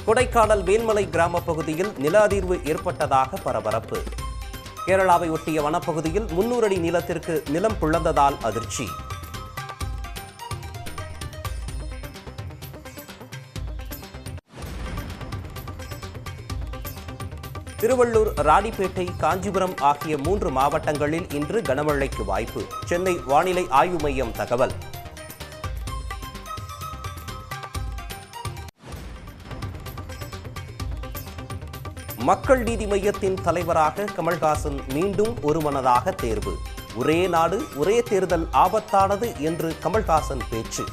கொடைக்கானல் மேல்மலை கிராம பகுதியில் நில அதிர்வு ஏற்பட்டதாக பரபரப்பு. கேரளாவை ஒட்டிய வனப்பகுதியில் 300 அடி நீளத்திற்கு நிலம் பிளந்ததால் அதிர்ச்சி. திருவள்ளூர், ராணிப்பேட்டை, காஞ்சிபுரம் ஆகிய 3 மாவட்டங்களில் இன்று கனமழைக்கு வாய்ப்பு. சென்னை வானிலை ஆய்வு மையம் தகவல். மக்கள் நீதி மய்யத்தின் தலைவராக கமல்ஹாசன் மீண்டும் ஒருமனதாக தேர்வு. ஒரே நாடு ஒரே தேர்தல் ஆபத்தானது என்று கமல்ஹாசன் பேச்சு.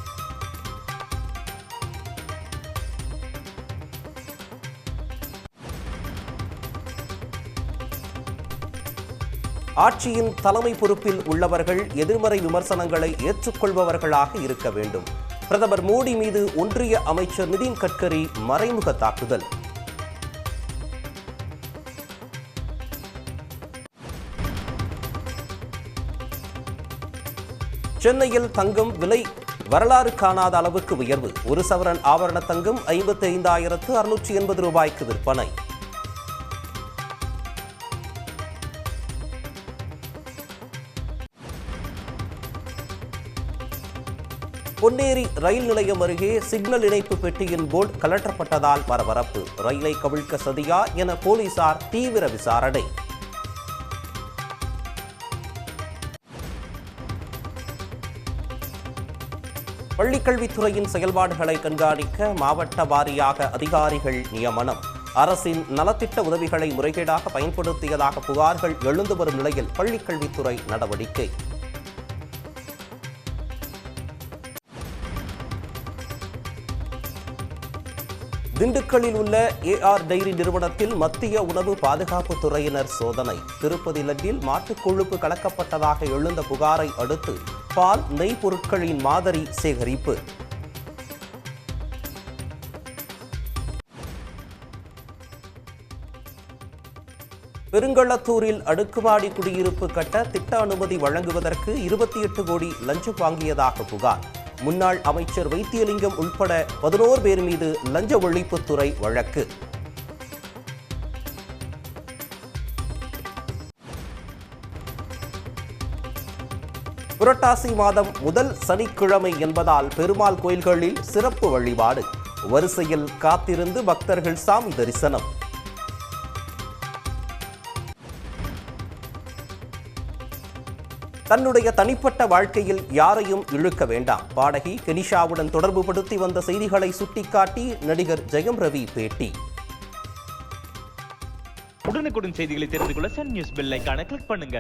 ஆட்சியின் தலைமை பொறுப்பில் உள்ளவர்கள் எதிர்மறை விமர்சனங்களை ஏற்றுக்கொள்பவர்களாக இருக்க வேண்டும். பிரதமர் மோடி மீது ஒன்றிய அமைச்சர் நிதின் கட்கரி மறைமுக தாக்குதல். சென்னையில் தங்கம் விலை வரலாறு காணாத அளவுக்கு உயர்வு. 1 சவரன் ஆபரண தங்கம் 55,680 ரூபாய்க்கு விற்பனை. பொன்னேரி ரயில் நிலையம் அருகே சிக்னல் இணைப்பு பெட்டியின் போர்டு கலற்றப்பட்டதால் பரபரப்பு. ரயிலை கவிழ்க்க சதியா என போலீசார் தீவிர விசாரணை. பள்ளிக்கல்வித்துறையின் செயல்பாடுகளை கண்காணிக்க மாவட்ட வாரியாக அதிகாரிகள் நியமனம். அரசின் நலத்திட்ட உதவிகளை முறைகேடாக பயன்படுத்தியதாக புகார்கள் எழுந்து வரும் நிலையில் பள்ளிக்கல்வித்துறை நடவடிக்கை. திண்டுக்கல்லில் உள்ள ஏஆர் டைரி நிறுவனத்தில் மத்திய உணவு பாதுகாப்பு துறையினர் சோதனை. திருப்பதி லட்டில் மாட்டுக் கொழுப்பு கலக்கப்பட்டதாக எழுந்த புகாரை அடுத்து பால், நெய் பொருட்களின் மாதிரி சேகரிப்பு. பெருங்களத்தூரில் அடுக்குமாடி குடியிருப்பு கட்ட திட்ட அனுமதி வழங்குவதற்கு 28 கோடி லஞ்சம் வாங்கியதாக புகார். முன்னாள் அமைச்சர் வைத்தியலிங்கம் உள்பட 11 பேர் மீது லஞ்ச ஒழிப்புத்துறை வழக்கு. புரட்டாசி மாதம் முதல் சனிக்கிழமை என்பதால் பெருமாள் கோயில்களில் சிறப்பு வழிபாடு. வரிசையில் காத்திருந்து பக்தர்கள் சாமி தரிசனம். தன்னுடைய தனிப்பட்ட வாழ்க்கையில் யாரையும் இழுக்க வேண்டாம். பாடகி கெனிஷாவுடன் தொடர்பு படுத்தி வந்த செய்திகளை சுட்டிக்காட்டி நடிகர் ஜெயம் ரவி பேட்டி. உடனுக்குடன் செய்திகளை தெரிந்து கொள்ள சன் நியூஸ் பெல் ஐகானை கிளிக் பண்ணுங்க.